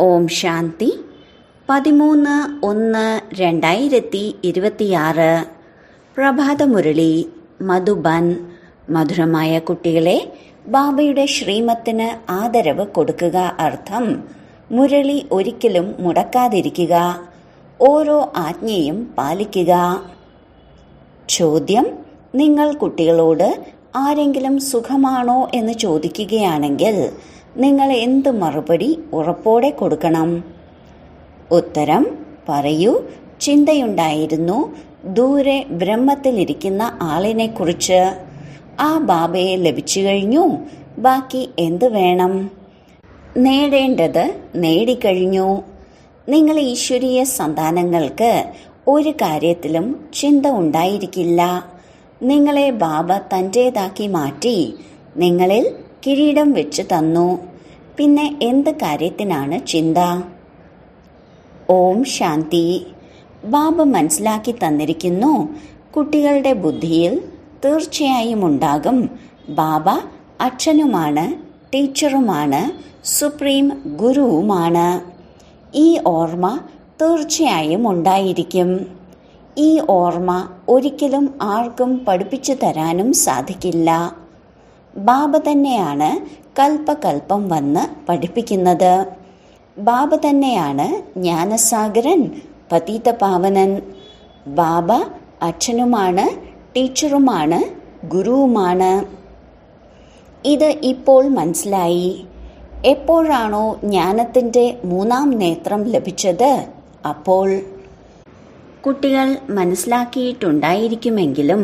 ഓം ശാന്തി. 13/1/2026 പ്രഭാതമുരളി മധുബൻ. മധുരമായ കുട്ടികളെ, ബാബയുടെ ശ്രീമത്തിന് ആദരവ് കൊടുക്കുക. അർത്ഥം: മുരളി ഒരിക്കലും മുടക്കാതിരിക്കുക, ഓരോ ആജ്ഞയും പാലിക്കുക. ചോദ്യം: നിങ്ങൾ കുട്ടികളോട് ആരെങ്കിലും സുഖമാണോ എന്ന് ചോദിക്കുകയാണെങ്കിൽ നിങ്ങൾ എന്ത് മറുപടി ഉറപ്പോടെ കൊടുക്കണം? ഉത്തരം: പറയൂ, ചിന്തയുണ്ടായിരുന്നു ദൂരെ ബ്രഹ്മത്തിലിരിക്കുന്ന ആളിനെക്കുറിച്ച്. ആ ബാബയെ ലഭിച്ചു കഴിഞ്ഞു, ബാക്കി എന്ത് വേണം? നേടേണ്ടത് നേടിക്കഴിഞ്ഞു. നിങ്ങൾ ഈശ്വരീയ സന്താനങ്ങൾക്ക് ഒരു കാര്യത്തിലും ചിന്ത ഉണ്ടായിരിക്കില്ല. നിങ്ങളെ ബാബ തൻ്റേതാക്കി മാറ്റി നിങ്ങളിൽ കിരീടം വെച്ച് തന്നു. പിന്നെ എന്ത് കാര്യത്തിനാണ് ചിന്ത? ഓം ശാന്തി. ബാബ മനസ്സിലാക്കി തന്നിരിക്കുന്നു, കുട്ടികളുടെ ബുദ്ധിയിൽ തീർച്ചയായും ഉണ്ടാകും, ബാബ അച്ഛനുമാണ്, ടീച്ചറുമാണ്, സുപ്രീം ഗുരുവുമാണ്. ഈ ഓർമ്മ തീർച്ചയായും ഉണ്ടായിരിക്കും. ഈ ഓർമ്മ ഒരിക്കലും ആർക്കും പഠിപ്പിച്ചു തരാനും സാധിക്കില്ല. ബാബ തന്നെയാണ് കൽപ്പകൽപ്പം വന്ന് പഠിപ്പിക്കുന്നത്. ബാബ തന്നെയാണ് ജ്ഞാനസാഗരൻ, പതിതപാവനൻ. ബാബ അച്ഛനുമാണ്, ടീച്ചറുമാണ്, ഗുരുവുമാണ്. ഇത് ഇപ്പോൾ മനസ്സിലായി. എപ്പോഴാണോ ജ്ഞാനത്തിൻ്റെ 3ാം നേത്രം ലഭിച്ചത്, അപ്പോൾ. കുട്ടികൾ മനസ്സിലാക്കിയിട്ടുണ്ടായിരിക്കുമെങ്കിലും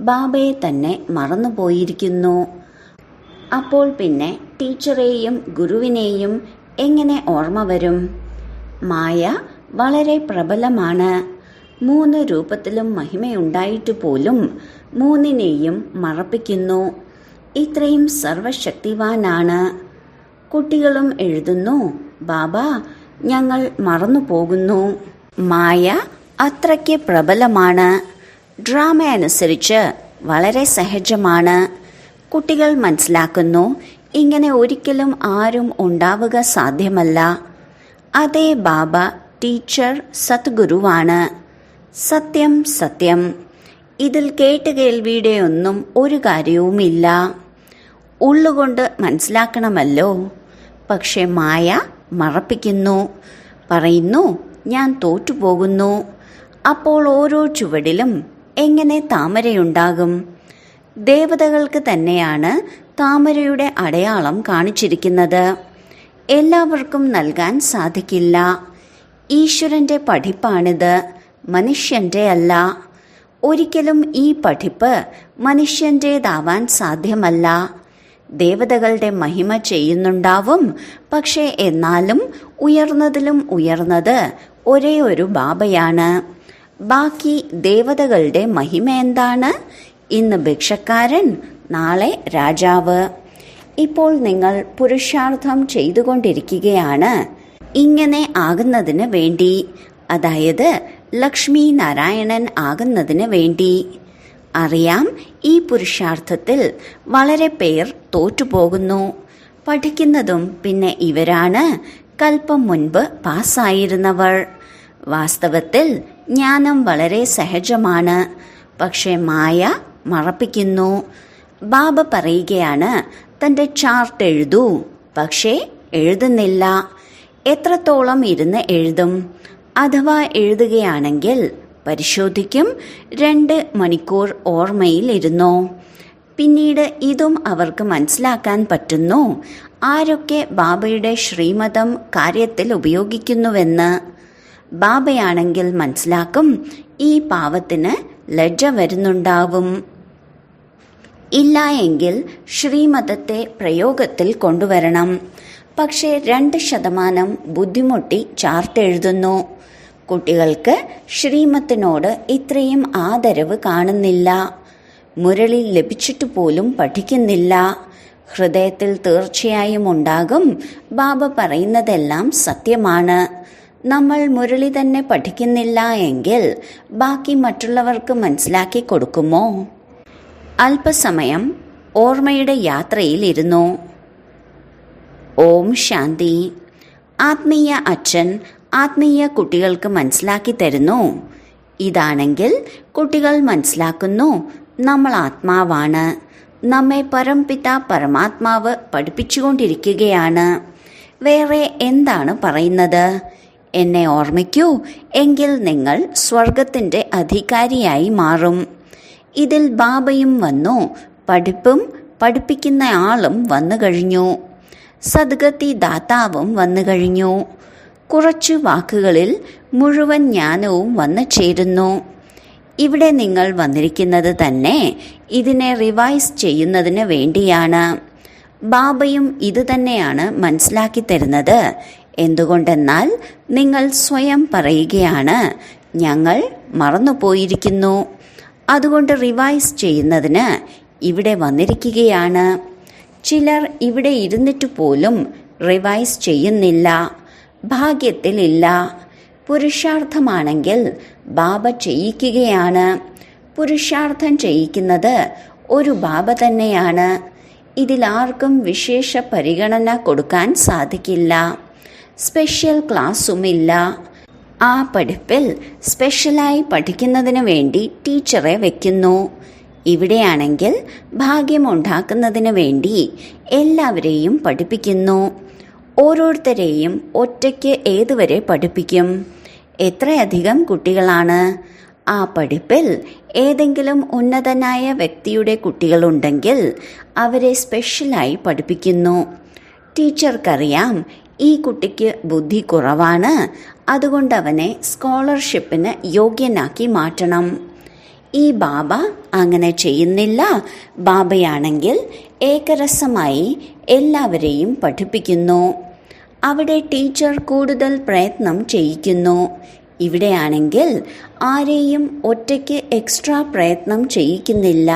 ബാബയെ തന്നെ മറന്നുപോയിരിക്കുന്നു. അപ്പോൾ പിന്നെ ടീച്ചറെയും ഗുരുവിനെയും എങ്ങനെ ഓർമ്മ വരും? മായ വളരെ പ്രബലമാണ്. 3 രൂപത്തിലും മഹിമയുണ്ടായിട്ട് പോലും 3നെയും മറപ്പിക്കുന്നു. ഇത്രയും സർവശക്തിവാനാണ്. കുട്ടികളും എഴുതുന്നു, ബാബ, ഞങ്ങൾ മറന്നുപോകുന്നു. മായ അത്രയ്ക്ക് പ്രബലമാണ്. ഡ്രാമ അനുസരിച്ച് വളരെ സഹജമാണ്. കുട്ടികൾ മനസ്സിലാക്കുന്നു, ഇങ്ങനെ ഒരിക്കലും ആരും ഉണ്ടാവുക സാധ്യമല്ല. അതേ ബാബ ടീച്ചർ സദ്ഗുരുവാണ്. സത്യം സത്യം. ഇതിൽ കേട്ടുകേൾവിയുടെ ഒന്നും ഒരു കാര്യവുമില്ല. ഉള്ളുകൊണ്ട് മനസ്സിലാക്കണമല്ലോ. പക്ഷെ മായ മറപ്പിക്കുന്നു. പറയുന്നു, ഞാൻ തോറ്റുപോകുന്നു. അപ്പോൾ ഓരോ ചുവടിലും എങ്ങനെ താമരയുണ്ടാകും? ദേവതകൾക്ക് തന്നെയാണ് താമരയുടെ അടയാളം കാണിച്ചിരിക്കുന്നത്. എല്ലാവർക്കും നൽകാൻ സാധിക്കില്ല. ഈശ്വരന്റെ പഠിപ്പാണിത്, മനുഷ്യന്റെ അല്ല. ഒരിക്കലും ഈ പഠിപ്പ് മനുഷ്യന്റേതാവാൻ സാധ്യമല്ല. ദേവതകളുടെ മഹിമ ചെയ്യുന്നുണ്ടാവും, പക്ഷേ എന്നാലും ഉയർന്നതിലും ഉയർന്നത് ഒരേ ഒരു ബാബയാണ്. ബാക്കി ദേവതകളുടെ മഹിമ എന്താണ്? ഇന്ന് ഭിക്ഷക്കാരൻ, നാളെ രാജാവ്. ഇപ്പോൾ നിങ്ങൾ പുരുഷാർത്ഥം ചെയ്തുകൊണ്ടിരിക്കുകയാണ് ഇങ്ങനെ ആകുന്നതിന് വേണ്ടി, അതായത് ലക്ഷ്മി നാരായണൻ ആകുന്നതിന് വേണ്ടി. അറിയാം, ഈ പുരുഷാർത്ഥത്തിൽ വളരെ പേർ തോറ്റുപോകുന്നു. പഠിക്കുന്നതും പിന്നെ ഇവരാണ് കൽപ്പം മുൻപ് പാസ്സായിരുന്നവർ. വാസ്തവത്തിൽ ജ്ഞാനം വളരെ സഹജമാണ്, പക്ഷെ മായ മറപ്പിക്കുന്നു. ബാബ പറയുകയാണ്, തൻ്റെ ചാർട്ട് എഴുതൂ, പക്ഷേ എഴുതുന്നില്ല. എത്രത്തോളം ഇരുന്ന് എഴുതും? അഥവാ എഴുതുകയാണെങ്കിൽ പരിശോധിക്കും, 2 മണിക്കൂർ ഓർമ്മയിൽ ഇരുന്നോ? പിന്നീട് ഇതും അവർക്ക് മനസ്സിലാക്കാൻ പറ്റുന്നു, ആരൊക്കെ ബാബയുടെ ശ്രീമതം കാര്യത്തിൽ ഉപയോഗിക്കുന്നുവെന്ന്. ബാബയാണെങ്കിൽ മനസ്സിലാക്കും, ഈ പാവത്തിന് ലജ്ജ വരുന്നുണ്ടാവും. ഇല്ല എങ്കിൽ ശ്രീമതത്തെ പ്രയോഗത്തിൽ കൊണ്ടുവരണം. പക്ഷേ 2% ബുദ്ധിമുട്ടി ചാർട്ട് എഴുതുന്നു. കുട്ടികൾക്ക് ശ്രീമത്തിനോട് ഇത്രയും ആദരവ് കാണുന്നില്ല. മുരളി ലഭിച്ചിട്ട് പോലും പഠിക്കുന്നില്ല. ഹൃദയത്തിൽ തീർച്ചയായും ഉണ്ടാകും, ബാബ പറയുന്നതെല്ലാം സത്യമാണ്. നമ്മൾ മുരളി തന്നെ പഠിക്കുന്നില്ല എങ്കിൽ ബാക്കി മറ്റുള്ളവർക്ക് മനസ്സിലാക്കി കൊടുക്കുമോ? അല്പസമയം ഓർമ്മയുടെ യാത്രയിൽ ഇരുന്നു. ഓം ശാന്തി. ആത്മീയ അച്ഛൻ ആത്മീയ കുട്ടികൾക്ക് മനസ്സിലാക്കി തരുന്നു. ഇതാണെങ്കിൽ കുട്ടികൾ മനസ്സിലാക്കുന്നു, നമ്മൾ ആത്മാവാണ്, നമ്മെ പരംപിത പരമാത്മാവ് പഠിപ്പിച്ചുകൊണ്ടിരിക്കുകയാണ്. വേറെ എന്താണ് പറയുന്നത്? എന്നെ ഓർമ്മിക്കൂ, എങ്കിൽ നിങ്ങൾ സ്വർഗത്തിൻ്റെ അധികാരിയായി മാറും. ഇതിൽ ബാബയും വന്നു, പഠിപ്പും പഠിപ്പിക്കുന്ന ആളും വന്നു കഴിഞ്ഞു, സദ്ഗതി ദാതാവും വന്നു കഴിഞ്ഞു. കുറച്ചു വാക്കുകളിൽ മുഴുവൻ ജ്ഞാനവും വന്നു ചേരുന്നു. ഇവിടെ നിങ്ങൾ വന്നിരിക്കുന്നത് തന്നെ ഇതിനെ റിവൈസ് ചെയ്യുന്നതിന് വേണ്ടിയാണ്. ബാബയും ഇത് തന്നെയാണ് മനസ്സിലാക്കി തരുന്നത്. എന്തുകൊണ്ടെന്നാൽ നിങ്ങൾ സ്വയം പറയുകയാണ്, ഞങ്ങൾ മറന്നുപോയിരിക്കുന്നു. അതുകൊണ്ട് റിവൈസ് ചെയ്യുന്നതിന് ഇവിടെ വന്നിരിക്കുകയാണ്. ചിലർ ഇവിടെ ഇരുന്നിട്ട് പോലും റിവൈസ് ചെയ്യുന്നില്ല, ഭാഗ്യത്തിലില്ല. പുരുഷാർത്ഥമാണെങ്കിൽ ബാബ ചെയ്യിക്കുകയാണ്. പുരുഷാർത്ഥം ചെയ്യിക്കുന്നത് ഒരു ബാബ തന്നെയാണ്. ഇതിലാർക്കും വിശേഷ പരിഗണന കൊടുക്കാൻ സാധിക്കില്ല. സ്പെഷ്യൽ ക്ലാസ്സുമില്ല. ആ പഠിപ്പിൽ സ്പെഷ്യലായി പഠിക്കുന്നതിന് വേണ്ടി ടീച്ചറെ വെക്കുന്നു. ഇവിടെയാണെങ്കിൽ ഭാഗ്യമുണ്ടാക്കുന്നതിന് വേണ്ടി എല്ലാവരെയും പഠിപ്പിക്കുന്നു. ഓരോരുത്തരെയും ഒറ്റയ്ക്ക് ഏതുവരെ പഠിപ്പിക്കും? എത്രയധികം കുട്ടികളാണ്? ആ പഠിപ്പിൽ ഏതെങ്കിലും ഉന്നതനായ വ്യക്തിയുടെ കുട്ടികളുണ്ടെങ്കിൽ അവരെ സ്പെഷ്യലായി പഠിപ്പിക്കുന്നു. ടീച്ചർക്കറിയാം ഈ കുട്ടിക്ക് ബുദ്ധി കുറവാണ്, അതുകൊണ്ട് അവനെ സ്കോളർഷിപ്പിന് യോഗ്യനാക്കി മാറ്റണം. ഈ ബാബ അങ്ങനെ ചെയ്യുന്നില്ല. ബാബയാണെങ്കിൽ ഏകരസമായി എല്ലാവരെയും പഠിപ്പിക്കുന്നു. അവിടെ ടീച്ചർ കൂടുതൽ പ്രയത്നം ചെയ്യിക്കുന്നു. ഇവിടെയാണെങ്കിൽ ആരെയും ഒറ്റയ്ക്ക് എക്സ്ട്രാ പ്രയത്നം ചെയ്യിക്കുന്നില്ല.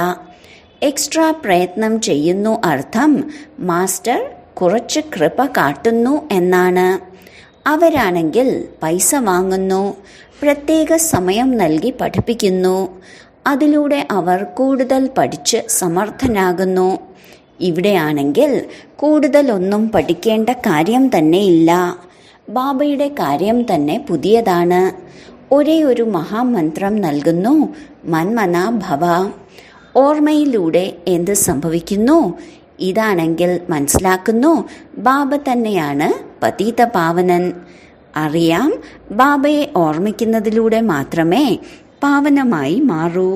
എക്സ്ട്രാ പ്രയത്നം ചെയ്യുന്നു അർത്ഥം മാസ്റ്റർ കുറച്ച് കൃപ കാട്ടുന്നു എന്നാണ്. അവരാണെങ്കിൽ പൈസ വാങ്ങുന്നു, പ്രത്യേക സമയം നൽകി പഠിപ്പിക്കുന്നു. അതിലൂടെ അവർ കൂടുതൽ പഠിച്ച് സമർത്ഥനാകുന്നു. ഇവിടെയാണെങ്കിൽ കൂടുതലൊന്നും പഠിക്കേണ്ട കാര്യം തന്നെയില്ല. ബാബയുടെ കാര്യം തന്നെ പുതിയതാണ്. ഒരേ ഒരു മഹാമന്ത്രം നൽകുന്നു, മന്മനാ ഭവ. ഓർമ്മയിലൂടെ എന്ത് സംഭവിക്കുന്നു? ഇതാണെങ്കിൽ മനസ്സിലാക്കുന്നു, ബാബ തന്നെയാണ് പതീത പാവനൻ. അറിയാം, ബാബയെ ഓർമ്മിക്കുന്നതിലൂടെ മാത്രമേ പാവനമായി മാറൂ.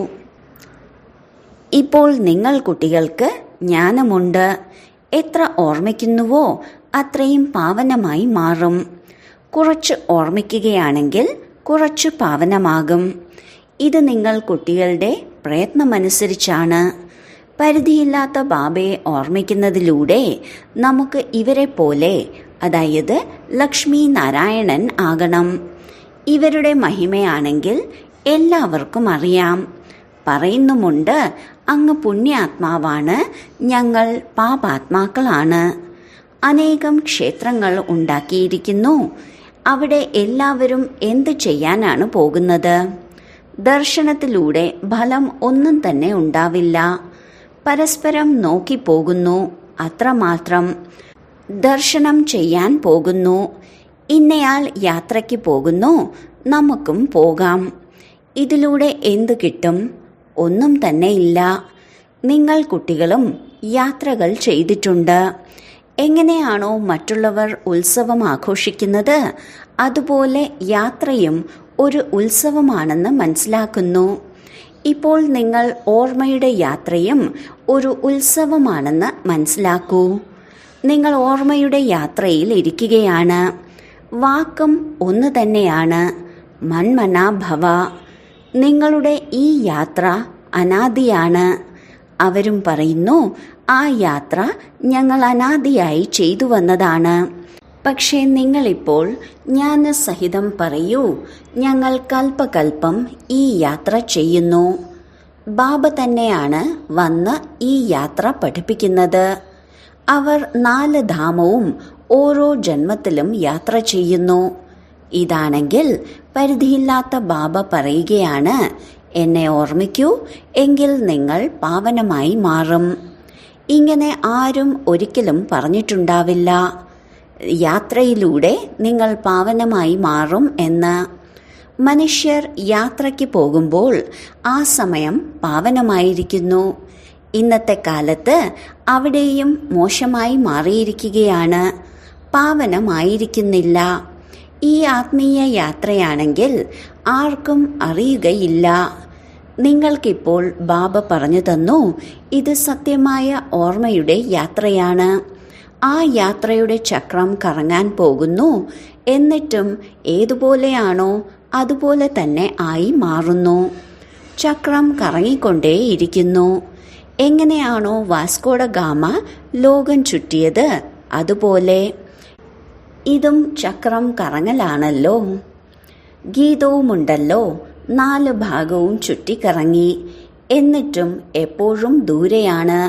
ഇപ്പോൾ നിങ്ങൾ കുട്ടികൾക്ക് ജ്ഞാനമുണ്ട്. എത്ര ഓർമ്മിക്കുന്നുവോ അത്രയും പാവനമായി മാറും. കുറച്ച് ഓർമ്മിക്കുകയാണെങ്കിൽ കുറച്ച് പാവനമാകും. ഇത് നിങ്ങൾ കുട്ടികളുടെ പ്രയത്നമനുസരിച്ചാണ്. പരിധിയില്ലാത്ത ബാബയെ ഓർമ്മിക്കുന്നതിലൂടെ നമുക്ക് ഇവരെ പോലെ, അതായത് ലക്ഷ്മി നാരായണൻ ആകണം. ഇവരുടെ മഹിമയാണെങ്കിൽ എല്ലാവർക്കും അറിയാം. പറയുന്നുമുണ്ട്, അങ്ങ് പുണ്യാത്മാവാണ്, ഞങ്ങൾ പാപാത്മാക്കളാണ്. അനേകം ക്ഷേത്രങ്ങൾ ഉണ്ടാക്കിയിരിക്കുന്നു. അവിടെ എല്ലാവരും എന്ത് ചെയ്യാനാണ് പോകുന്നത്? ദർശനത്തിലൂടെ ഫലം ഒന്നും തന്നെ ഉണ്ടാവില്ല. പരസ്പരം നോക്കിപ്പോകുന്നു, അത്രമാത്രം. ദർശനം ചെയ്യാൻ പോകുന്നു. ഇന്നയാൾ യാത്രയ്ക്ക് പോകുന്നു, നമുക്കും പോകാം. ഇതിലൂടെ എന്തു കിട്ടും? ഒന്നും തന്നെ ഇല്ല. നിങ്ങൾ കുട്ടികളും യാത്രകൾ ചെയ്തിട്ടുണ്ട്. എങ്ങനെയാണോ മറ്റുള്ളവർ ഉത്സവം ആഘോഷിക്കുന്നത്, അതുപോലെ യാത്രയും ഒരു ഉത്സവമാണെന്ന് മനസ്സിലാക്കുന്നു. ഇപ്പോൾ നിങ്ങൾ ഓർമ്മയുടെ യാത്രയും ഒരു ഉത്സവമാണെന്ന് മനസ്സിലാക്കൂ. നിങ്ങൾ ഓർമ്മയുടെ യാത്രയിൽ ഇരിക്കുകയാണ്. വാക്കും ഒന്ന് തന്നെയാണ്, മന്മനാ ഭവ. നിങ്ങളുടെ ഈ യാത്ര അനാദിയാണ്. അവരും പറയുന്നു, ആ യാത്ര ഞങ്ങൾ അനാദിയായി ചെയ്തു വന്നതാണ്. പക്ഷേ നിങ്ങളിപ്പോൾ ജ്ഞാനസഹിതം പറയൂ, ഞങ്ങൾ കൽപ്പകൽപ്പം ഈ യാത്ര ചെയ്യുന്നു. ബാബ തന്നെയാണ് വന്ന് ഈ യാത്ര പഠിപ്പിക്കുന്നത്. അവർ 4 ധാമവും ഓരോ ജന്മത്തിലും യാത്ര ചെയ്യുന്നു. ഇതാണെങ്കിൽ പരിധിയില്ലാത്ത ബാബ പറയുകയാണ്, എന്നെ ഓർമ്മിക്കൂ, എങ്കിൽ നിങ്ങൾ പാവനമായി മാറും. ഇങ്ങനെ ആരും ഒരിക്കലും പറഞ്ഞിട്ടുണ്ടാവില്ല. യാത്രയിലൂടെ നിങ്ങൾ പാവനമായി മാറും എന്ന്. മനുഷ്യർ യാത്രയ്ക്ക് പോകുമ്പോൾ ആ സമയം പാവനമായിരിക്കുന്നു. ഇന്നത്തെ കാലത്ത് അവിടെയും മോശമായി മാറിയിരിക്കുകയാണ്, പാവനമായിരിക്കുന്നില്ല. ഈ ആത്മീയ യാത്രയാണെങ്കിൽ ആർക്കും അറിയുകയില്ല. നിങ്ങൾക്കിപ്പോൾ ബാബ പറഞ്ഞു തന്നു, ഇത് സത്യമായ ഓർമ്മയുടെ യാത്രയാണ്. ആ യാത്രയുടെ ചക്രം കറങ്ങാൻ പോകുന്നു. എന്നിട്ടും ഏതുപോലെയാണോ അതുപോലെ തന്നെ ആയി മാറുന്നു. ചക്രം കറങ്ങിക്കൊണ്ടേയിരിക്കുന്നു. എങ്ങനെയാണോ വാസ്കോഡ ഗാമ ലോകം ചുറ്റിയത് അതുപോലെ ഇതും ചക്രം കറങ്ങലാണല്ലോ. ഗീതവുമുണ്ടല്ലോ, 4 ഭാഗവും ചുറ്റിക്കറങ്ങി. എന്നിട്ടും എപ്പോഴും ദൂരെയാണ്.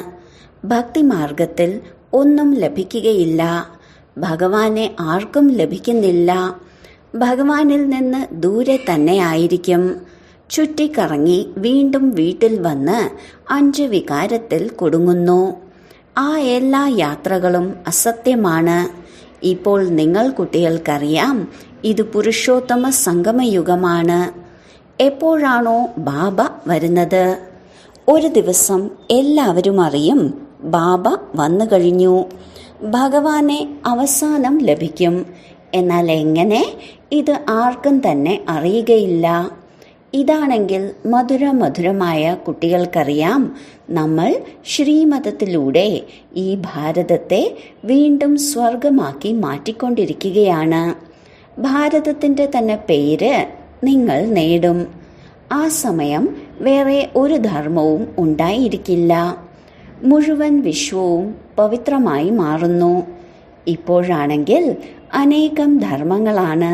ഭക്തിമാർഗത്തിൽ ഒന്നും ലഭിക്കുകയില്ല. ഭഗവാനെ ആർക്കും ലഭിക്കുന്നില്ല. ഭഗവാനിൽ നിന്ന് ദൂരെ തന്നെയായിരിക്കും. ചുറ്റിക്കറങ്ങി വീണ്ടും വീട്ടിൽ വന്ന് 5 വികാരത്തിൽ കുടുങ്ങുന്നു. ആ എല്ലാ യാത്രകളും അസത്യമാണ്. ഇപ്പോൾ നിങ്ങൾ കുട്ടികൾക്കറിയാം, ഇത് പുരുഷോത്തമ സംഗമയുഗമാണ്. എപ്പോഴാണോ ബാബ വരുന്നത്, ഒരു ദിവസം എല്ലാവരും അറിയും ബാബ വന്നു കഴിഞ്ഞു. ഭഗവാനെ അവസാനം ലഭിക്കും. എന്നാൽ എങ്ങനെ, ഇത് ആർക്കും തന്നെ അറിയുകയില്ല. ഇതാണെങ്കിൽ മധുരമായ കുട്ടികൾക്കറിയാം, നമ്മൾ ശ്രീമതത്തിലൂടെ ഈ ഭാരതത്തെ വീണ്ടും സ്വർഗമാക്കി മാറ്റിക്കൊണ്ടിരിക്കുകയാണ്. ഭാരതത്തിൻ്റെ തന്നെ പേര് നിങ്ങൾ നേടും. ആ സമയം വേറെ ഒരു ധർമ്മവും ഉണ്ടായിരിക്കില്ല. മുഴുവൻ വിശ്വവും പവിത്രമായി മാറുന്നു. ഇപ്പോഴാണെങ്കിൽ അനേകം ധർമ്മങ്ങളാണ്.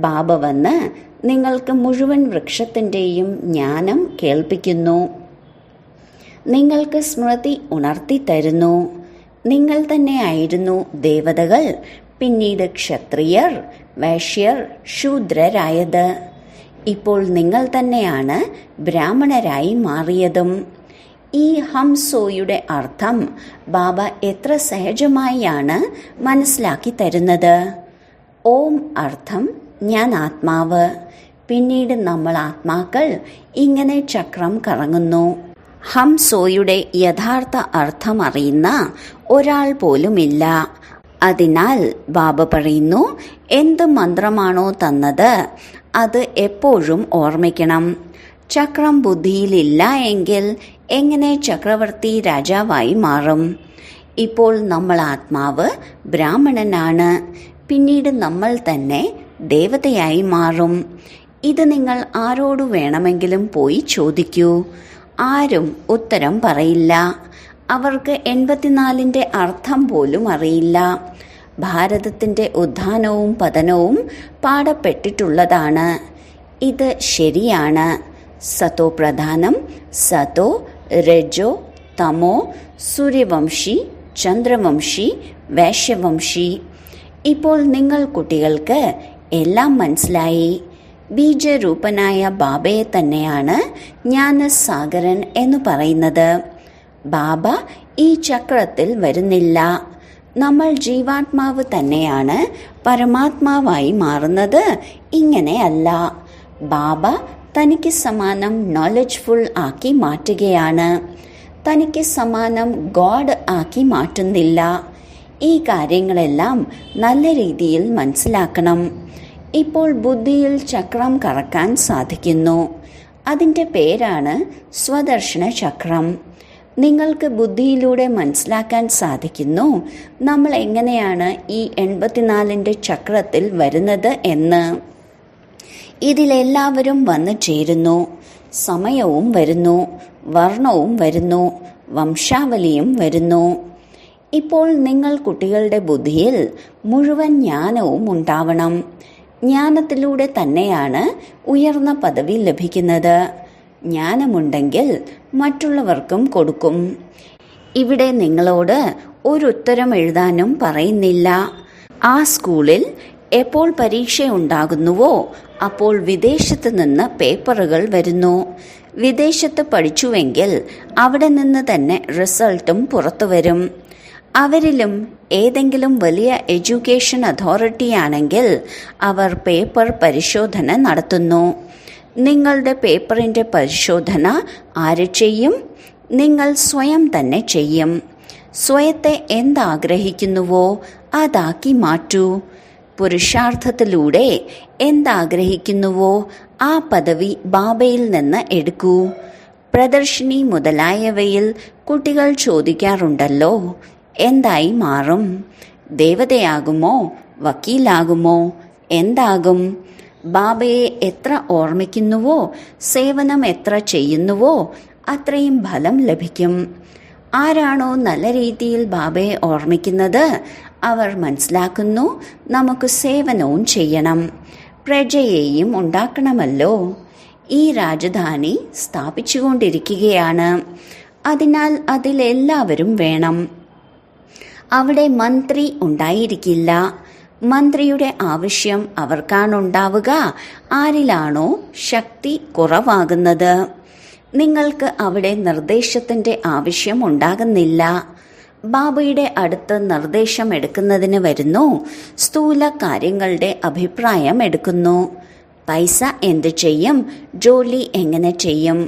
ബാബ വന്ന് നിങ്ങൾക്ക് മുഴുവൻ വൃക്ഷത്തിൻ്റെയും ജ്ഞാനം കേൾപ്പിക്കുന്നു. നിങ്ങൾക്ക് സ്മൃതി ഉണർത്തി തരുന്നു. നിങ്ങൾ തന്നെയായിരുന്നു ദേവതകൾ, പിന്നീട് ക്ഷത്രിയർ, വൈശ്യർ, ശൂദ്രരായത്. ഇപ്പോൾ നിങ്ങൾ തന്നെയാണ് ബ്രാഹ്മണരായി മാറിയതും. ഈ ഹംസോയുടെ അർത്ഥം ബാബ എത്ര സഹജമായാണ് മനസ്സിലാക്കി തരുന്നത്. ഓം അർത്ഥം ഞാൻ ആത്മാവ്. പിന്നീട് നമ്മൾ ആത്മാക്കൾ ഇങ്ങനെ ചക്രം കറങ്ങുന്നു. ഹംസോയുടെ യഥാർത്ഥ അർത്ഥം അറിയുന്ന ഒരാൾ പോലുമില്ല. അതിനാൽ ബാബ പറയുന്നു, എന്ത് മന്ത്രമാണോ തന്നത് അത് എപ്പോഴും ഓർമ്മിക്കണം. ചക്രം ബുദ്ധിയിലില്ല എങ്കിൽ എങ്ങനെ ചക്രവർത്തി രാജാവായി മാറും? ഇപ്പോൾ നമ്മൾ ആത്മാവ് ബ്രാഹ്മണനാണ്. പിന്നീട് നമ്മൾ തന്നെ ദേവതയായി മാറും. ഇത് നിങ്ങൾ ആരോട് വേണമെങ്കിലും പോയി ചോദിക്കൂ. ആരും ഉത്തരം പറയില്ല. അവർക്ക് 84ന്റെ അർത്ഥം പോലും അറിയില്ല. ഭാരതത്തിന്റെ ഉത്ഥാനവും പതനവും പാടപ്പെട്ടിട്ടുള്ളതാണ്. ഇത് ശരിയാണ്. സതോ പ്രധാനം, സതോ, രജോ, തമോ, സൂര്യവംശി, ചന്ദ്രവംശി, വൈശ്യവംശി. ഇപ്പോൾ നിങ്ങൾ കുട്ടികൾക്ക് എല്ലാം മനസ്സിലായി. ബീജരൂപനായ ബാബയെ തന്നെയാണ് ജ്ഞാനസാഗരൻ എന്ന് പറയുന്നത്. ബാബ ഈ ചക്രത്തിൽ വരുന്നില്ല. നമ്മൾ ജീവാത്മാവ് തന്നെയാണ് പരമാത്മാവായി മാറുന്നത്. ഇങ്ങനെയല്ല. ബാബ തനിക്ക് സമാനം നോളജ്ഫുൾ ആക്കി മാറ്റുകയാണ്. തനിക്ക് സമാനം ഗോഡ് ആക്കി മാറ്റുന്നില്ല. ഈ കാര്യങ്ങളെല്ലാം നല്ല രീതിയിൽ മനസ്സിലാക്കണം. ഇപ്പോൾ ബുദ്ധിയിൽ ചക്രം കറക്കാൻ സാധിക്കുന്നു. അതിൻ്റെ പേരാണ് സ്വദർശന ചക്രം. നിങ്ങൾക്ക് ബുദ്ധിയിലൂടെ മനസ്സിലാക്കാൻ സാധിക്കുന്നു നമ്മൾ എങ്ങനെയാണ് ഈ 84ന്റെ ചക്രത്തിൽ വരുന്നത് എന്ന്. ഇതിലെല്ലാവരും വന്നു ചേരുന്നു. സമയവും വരുന്നു, വർണ്ണവും വരുന്നു, വംശാവലിയും വരുന്നു. ഇപ്പോൾ നിങ്ങൾ കുട്ടികളുടെ ബുദ്ധിയിൽ മുഴുവൻ ജ്ഞാനവും ഉണ്ടാവണം. ജ്ഞാനത്തിലൂടെ തന്നെയാണ് ഉയർന്ന പദവി ലഭിക്കുന്നത്. ജ്ഞാനമുണ്ടെങ്കിൽ മറ്റുള്ളവർക്കും കൊടുക്കും. ഇവിടെ നിങ്ങളോട് ഒരു ഉത്തരം എഴുതാനും പറയുന്നില്ല. ആ സ്കൂളിൽ എപ്പോൾ പരീക്ഷ ഉണ്ടാകുന്നുവോ അപ്പോൾ വിദേശത്ത് നിന്ന് പേപ്പറുകൾ വരുന്നു. വിദേശത്ത് പഠിച്ചുവെങ്കിൽ അവിടെ നിന്ന് തന്നെ റിസൾട്ടും പുറത്തു വരും. അവരിലും ഏതെങ്കിലും വലിയ എഡ്യൂക്കേഷൻ അതോറിറ്റിയാണെങ്കിൽ അവർ പേപ്പർ പരിശോധന നടത്തുന്നു. നിങ്ങളുടെ പേപ്പറിൻ്റെ പരിശോധന ആര് ചെയ്യും? നിങ്ങൾ സ്വയം തന്നെ ചെയ്യും. സ്വയത്തെ എന്താഗ്രഹിക്കുന്നുവോ അതാക്കി മാറ്റൂ. പുരുഷാർത്ഥത്തിലൂടെ എന്താഗ്രഹിക്കുന്നുവോ ആ പദവി ബാബയിൽ നിന്ന് എടുക്കൂ. പ്രദർശിനി മുതലായവയിൽ കുട്ടികൾ ചോദിക്കാറുണ്ടല്ലോ, എന്തായി മാറും? ദേവതയാകുമോ? വക്കീലാകുമോ? എന്താകും? ബാബയെ എത്ര ഓർമ്മിക്കുന്നുവോ, സേവനം എത്ര ചെയ്യുന്നുവോ അത്രയും ഫലം ലഭിക്കും. ആരാണോ നല്ല രീതിയിൽ ബാബയെ ഓർമ്മിക്കുന്നത് അവർ മനസ്സിലാക്കുന്നു, നമുക്ക് സേവനവും ചെയ്യണം, പ്രജയെയും ഉണ്ടാക്കണമല്ലോ. ഈ രാജധാനി സ്ഥാപിച്ചുകൊണ്ടിരിക്കുകയാണ്. അതിനാൽ അതിലെല്ലാവരും വേണം. അവിടെ മന്ത്രി ഉണ്ടായിരിക്കില്ല. മന്ത്രിയുടെ ആവശ്യം അവർക്കാണുണ്ടാവുക ആരിലാണോ ശക്തി കുറവാകുന്നത്. നിങ്ങൾക്ക് അവിടെ നിർദ്ദേശത്തിൻ്റെ ആവശ്യം ഉണ്ടാകുന്നില്ല. ബാബയുടെ അടുത്ത് നിർദ്ദേശം എടുക്കുന്നതിന് വരുന്നു, സ്ഥൂല കാര്യങ്ങളുടെ അഭിപ്രായം എടുക്കുന്നു. പൈസ എന്ത് ചെയ്യും? ജോലി എങ്ങനെ ചെയ്യും?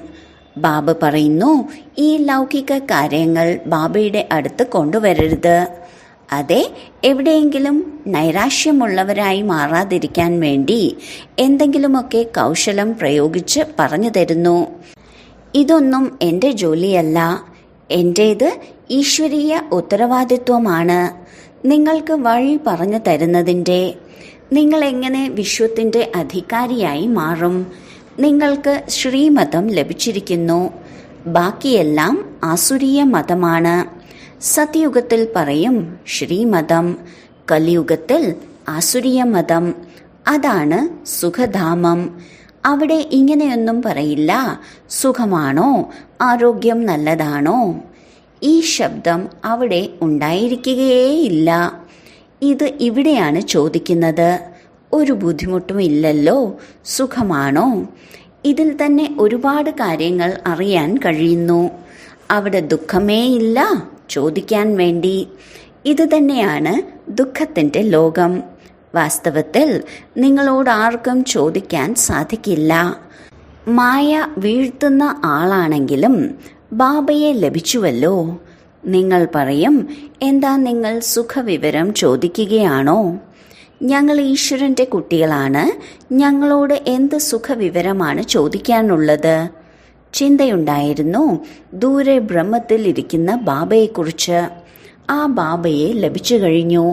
ബാബ പറയുന്നു, ഈ ലൗകിക കാര്യങ്ങൾ ബാബയുടെ അടുത്ത് കൊണ്ടുവരരുത്. അതെ, എവിടെയെങ്കിലും നൈരാശ്യമുള്ളവരായി മാറാതിരിക്കാൻ വേണ്ടി എന്തെങ്കിലുമൊക്കെ കൗശലം പ്രയോഗിച്ച് പറഞ്ഞു തരുന്നു. ഇതൊന്നും എൻ്റെ ജോലിയല്ല, എൻ്റേത് ഈശ്വരീയ ഉത്തരവാദിത്വമാണ്. നിങ്ങൾക്ക് വഴി പറഞ്ഞു തരുന്നതിൻ്റെ. നിങ്ങൾ എങ്ങനെ വിശ്വത്തിൻ്റെ അധികാരിയായി മാറും? നിങ്ങൾക്ക് ശ്രീമതം ലഭിച്ചിരിക്കുന്നു. ബാക്കിയെല്ലാം ആസുരീയ മതമാണ്. സത്യയുഗത്തിൽ പറയും ശ്രീമതം, കലിയുഗത്തിൽ ആസുരീയ മതം. അതാണ് സുഖധാമം. അവിടെ ഇങ്ങനെയൊന്നും പറയില്ല, സുഖമാണോ, ആരോഗ്യം നല്ലതാണോ. ഈ ശബ്ദം അവിടെ ഉണ്ടായിരിക്കുകയേയില്ല. ഇത് ഇവിടെയാണ് ചോദിക്കുന്നത്. ഒരു ബുദ്ധിമുട്ടും ഇല്ലല്ലോ, സുഖമാണോ? ഇതിൽ തന്നെ ഒരുപാട് കാര്യങ്ങൾ അറിയാൻ കഴിയുന്നു. അവിടെ ദുഃഖമേയില്ല ചോദിക്കാൻ വേണ്ടി. ഇത് തന്നെയാണ് ദുഃഖത്തിൻ്റെ ലോകം. വാസ്തവത്തിൽ നിങ്ങളോട് ആർക്കും ചോദിക്കാൻ സാധിക്കില്ല. മായ വീഴ്ത്തുന്ന ആളാണെങ്കിലും ബാബയെ ലഭിച്ചുവല്ലോ. നിങ്ങൾ പറയും, എന്താ നിങ്ങൾ സുഖവിവരം ചോദിക്കുകയാണോ? ഞങ്ങൾ ഈശ്വരൻ്റെ കുട്ടികളാണ്, ഞങ്ങളോട് എന്ത് സുഖവിവരമാണ് ചോദിക്കാനുള്ളത്? ചിന്തയുണ്ടായിരുന്നു ദൂരെ ബ്രഹ്മത്തിൽ ഇരിക്കുന്ന ബാബയെക്കുറിച്ച്. ആ ബാബയെ ലഭിച്ചു കഴിഞ്ഞു.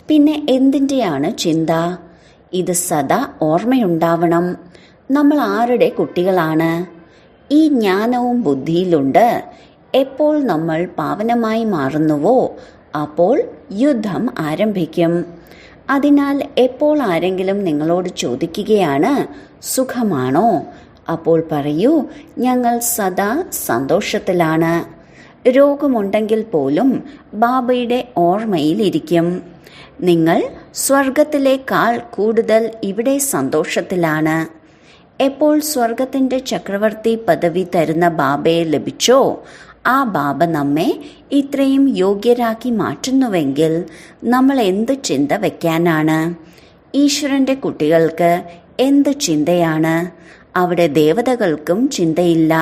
പിന്നെ എന്തിൻ്റെയാണ് ചിന്ത? ഇത് സദാ ഓർമ്മയുണ്ടാവണം. നമ്മൾ ആരുടെ കുട്ടികളാണ്? ഈ ജ്ഞാനവും ബുദ്ധിയിലുണ്ട്. എപ്പോൾ നമ്മൾ പാവനമായി മാറുന്നുവോ അപ്പോൾ യുദ്ധം ആരംഭിക്കും. അതിനാൽ എപ്പോൾ ആരെങ്കിലും നിങ്ങളോട് ചോദിക്കുകയാണ്, സുഖമാണോ? അപ്പോൾ പറയൂ, ഞങ്ങൾ സദാ സന്തോഷത്തിലാണ്. രോഗമുണ്ടെങ്കിൽ പോലും ബാബയുടെ ഓർമ്മയിലിരിക്കും. നിങ്ങൾ സ്വർഗത്തിലേക്കാൾ കൂടുതൽ ഇവിടെ സന്തോഷത്തിലാണ്. എപ്പോൾ സ്വർഗത്തിൻ്റെ ചക്രവർത്തി പദവി തരുന്ന ബാബയെ ലഭിച്ചോ ആ ബാബ നമ്മെ ഇത്രയും യോഗ്യരാക്കി മാറ്റുന്നുവെങ്കിൽ നമ്മൾ എന്ത് ചിന്ത വയ്ക്കാനാണ്? ഈശ്വരൻ്റെ കുട്ടികൾക്ക് എന്ത് ചിന്തയാണ്? അവിടെ ദേവതകൾക്കും ചിന്തയില്ല.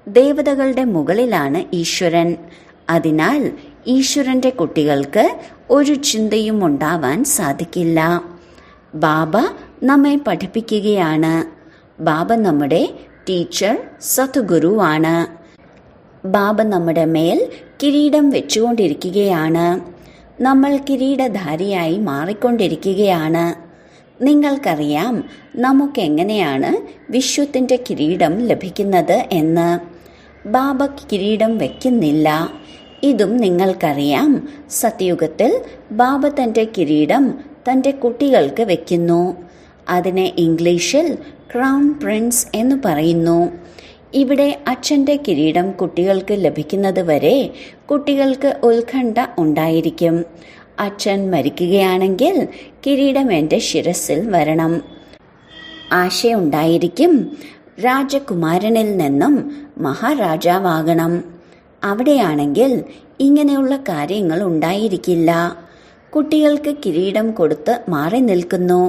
ദേവതകളുടെ മുകളിലാണ് ഈശ്വരൻ. അതിനാൽ ഈശ്വരൻ്റെ കുട്ടികൾക്ക് ഒരു ചിന്തയും ഉണ്ടാവാൻ സാധിക്കില്ല. ബാബ നമ്മെ പഠിപ്പിക്കുകയാണ്. ബാബ നമ്മുടെ ടീച്ചർ, സദ്ഗുരുവാണ്. ബാബ നമ്മുടെ മേൽ കിരീടം വെച്ചുകൊണ്ടിരിക്കുകയാണ്. നമ്മൾ കിരീടധാരിയായി മാറിക്കൊണ്ടിരിക്കുകയാണ്. നിങ്ങൾക്കറിയാം നമുക്കെങ്ങനെയാണ് വിശ്വത്തിൻ്റെ കിരീടം ലഭിക്കുന്നത് എന്ന്. ബാബ കിരീടം വയ്ക്കുന്നില്ല. ഇതും നിങ്ങൾക്കറിയാം. സത്യയുഗത്തിൽ ബാബ തൻ്റെ കിരീടം തൻ്റെ കുട്ടികൾക്ക് വയ്ക്കുന്നു. അതിനെ ഇംഗ്ലീഷിൽ ക്രൗൺ പ്രിൻസ് എന്ന് പറയുന്നു. ഇവിടെ അച്ഛൻ്റെ കിരീടം കുട്ടികൾക്ക് ലഭിക്കുന്നത് വരെ കുട്ടികൾക്ക് ഉത്കണ്ഠ ഉണ്ടായിരിക്കും. അച്ഛൻ മരിക്കുകയാണെങ്കിൽ കിരീടം എൻ്റെ ശിരസിൽ വരണം. ആശയുണ്ടായിരിക്കും, രാജകുമാരനിൽ നിന്നും മഹാരാജാവാകണം. അവിടെയാണെങ്കിൽ ഇങ്ങനെയുള്ള കാര്യങ്ങൾ ഉണ്ടായിരിക്കില്ല. കുട്ടികൾക്ക് കിരീടം കൊടുത്ത് മാറി നിൽക്കുന്നു.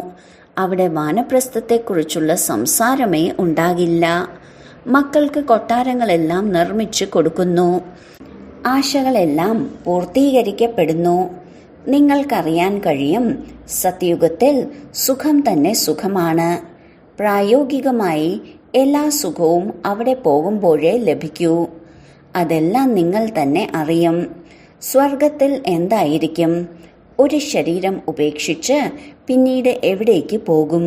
അവിടെ വാനപ്രസ്ഥത്തെക്കുറിച്ചുള്ള സംസാരമേ ഉണ്ടാകില്ല. മക്കൾക്ക് കൊട്ടാരങ്ങളെല്ലാം നിർമ്മിച്ചു കൊടുക്കുന്നു. ആശകളെല്ലാം പൂർത്തീകരിക്കപ്പെടുന്നു. നിങ്ങൾക്കറിയാൻ കഴിയും, സത്യയുഗത്തിൽ സുഖം തന്നെ സുഖമാണ്. പ്രായോഗികമായി എല്ലാ സുഖവും അവിടെ പോകുമ്പോഴേ ലഭിക്കൂ. അതെല്ലാം നിങ്ങൾ തന്നെ അറിയും. സ്വർഗത്തിൽ എന്തായിരിക്കും? ഒരു ശരീരം ഉപേക്ഷിച്ച് പിന്നീട് എവിടേക്ക് പോകും?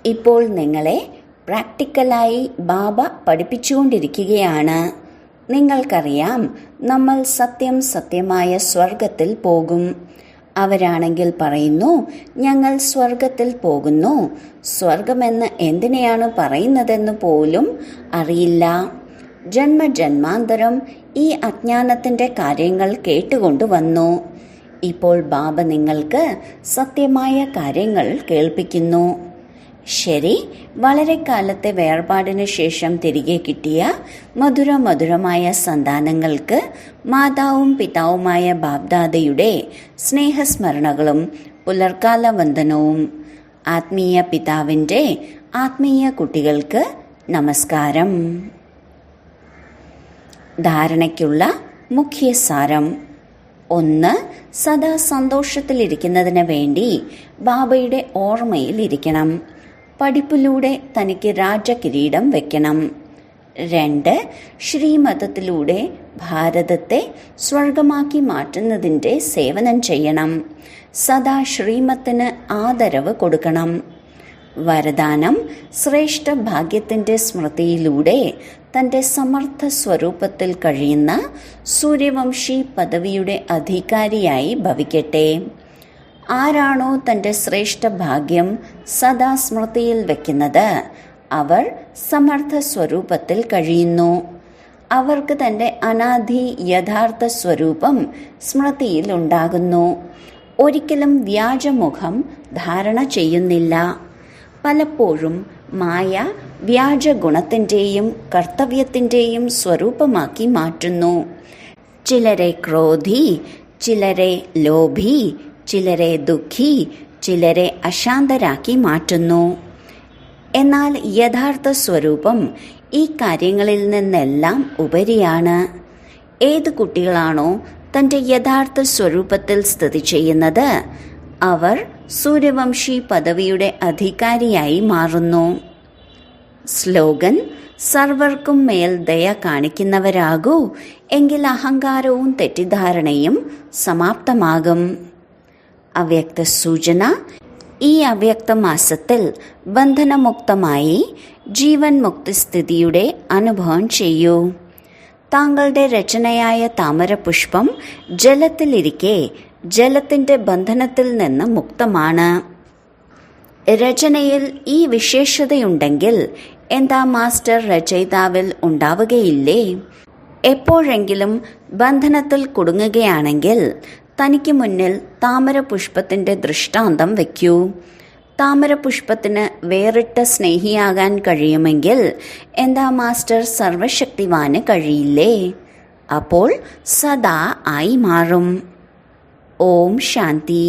ഇപ്പോൾ നിങ്ങളെ പ്രാക്ടിക്കലായി ബാബ പഠിപ്പിച്ചുകൊണ്ടിരിക്കുകയാണ്. നിങ്ങൾക്കറിയാം, നമ്മൾ സത്യമായ സ്വർഗത്തിൽ പോകും. അവരാണെങ്കിൽ പറയുന്നു, ഞങ്ങൾ സ്വർഗത്തിൽ പോകുന്നു. സ്വർഗമെന്ന് എന്തിനെയാണ് പറയുന്നതെന്ന് പോലും അറിയില്ല. ജന്മജന്മാന്തരം ഈ അജ്ഞാനത്തിന്റെ കാര്യങ്ങൾ കേട്ടുകൊണ്ടുവന്നു. ഇപ്പോൾ ബാബ നിങ്ങൾക്ക് സത്യമായ കാര്യങ്ങൾ കേൾപ്പിക്കുന്നു. ശരി, വളരെ കാലത്തെ വേർപാടിന് ശേഷം തിരികെ കിട്ടിയ മധുരമായ സന്താനങ്ങൾക്ക് മാതാവും പിതാവുമായ ബാബ്ദാദയുടെ സ്നേഹസ്മരണകളും പുലർക്കാല വന്ദനവും. ആത്മീയ പിതാവിൻ്റെ ആത്മീയ കുട്ടികൾക്ക് നമസ്കാരം. ധാരണയ്ക്കുള്ള മുഖ്യസാരം: 1. സദാ സന്തോഷത്തിലിരിക്കുന്നതിന് വേണ്ടി ബാബയുടെ ഓർമ്മയിൽ ഇരിക്കണം. പഠിപ്പിലൂടെ തനിക്ക് രാജകിരീടം വെക്കണം. 2. ശ്രീമതത്തിലൂടെ ഭാരതത്തെ സ്വർഗമാക്കി മാറ്റുന്നതിൻ്റെ സേവനം ചെയ്യണം. സദാ ശ്രീമത്തിന് ആദരവ് കൊടുക്കണം. വരദാനം: ശ്രേഷ്ഠ ഭാഗ്യത്തിൻ്റെ സ്മൃതിയിലൂടെ തൻ്റെ സമർത്ഥ സ്വരൂപത്തിൽ കഴിയുന്ന സൂര്യവംശി പദവിയുടെ അധികാരിയായി ഭവിക്കട്ടെ. ആരാണോ തൻ്റെ ശ്രേഷ്ഠ ഭാഗ്യം സദാ സ്മൃതിയിൽ വയ്ക്കുന്നത്, അവർ സമർത്ഥ സ്വരൂപത്തിൽ കഴിയുന്നു. അവർക്ക് തൻ്റെ അനാദി യഥാർത്ഥ സ്വരൂപം സ്മൃതിയിൽ ഉണ്ടാകുന്നു. ഒരിക്കലും വ്യാജമുഖം ധാരണ ചെയ്യുന്നില്ല. പലപ്പോഴും മായ വ്യാജഗുണത്തിൻ്റെയും കർത്തവ്യത്തിൻ്റെയും സ്വരൂപമാക്കി മാറ്റുന്നു. ചിലരെ ക്രോധി, ചിലരെ ലോഭി, ചിലരെ ദുഃഖി, ചിലരെ അശാന്തരാക്കി മാറ്റുന്നു. എന്നാൽ യഥാർത്ഥ സ്വരൂപം ഈ കാര്യങ്ങളിൽ നിന്നെല്ലാം ഉപരിയാണ്. ഏത് കുട്ടികളാണോ തൻ്റെ യഥാർത്ഥ സ്വരൂപത്തിൽ സ്ഥിതി ചെയ്യുന്നത്, അവർ സൂര്യവംശി പദവിയുടെ അധികാരിയായി മാറുന്നു. സ്ലോഗൻ: സർവർക്കും മേൽ ദയ കാണിക്കുന്നവരാകൂ, എങ്കിൽ അഹങ്കാരവും തെറ്റിദ്ധാരണയും സമാപ്തമാകും. അവ്യക്ത സൂചന: ഈ അവ്യക്ത മാസത്തിൽ ബന്ധനമുക്തമായി ജീവൻ മുക്തിസ്ഥിതിയുടെ അനുഭവം ചെയ്യൂ. താങ്കളുടെ രചനയായ താമരപുഷ്പം ജലത്തിലിരിക്കെ ജലത്തിൻ്റെ ബന്ധനത്തിൽ നിന്ന് മുക്തമാണ്. രചനയിൽ ഈ വിശേഷതയുണ്ടെങ്കിൽ എന്താ മാസ്റ്റർ രചയിതാവിൽ ഉണ്ടാവുകയില്ലേ? എപ്പോഴെങ്കിലും ബന്ധനത്തിൽ കുടുങ്ങുകയാണെങ്കിൽ തനിക്ക് മുന്നിൽ താമരപുഷ്പത്തിൻ്റെ ദൃഷ്ടാന്തം വയ്ക്കൂ. താമരപുഷ്പത്തിന് വേറിട്ട സ്നേഹിയാകാൻ കഴിയുമെങ്കിൽ എന്താ മാസ്റ്റർ സർവശക്തിവാന് കഴിയില്ലേ? അപ്പോൾ സദാ ആയി മാറും. ഓം ശാന്തി.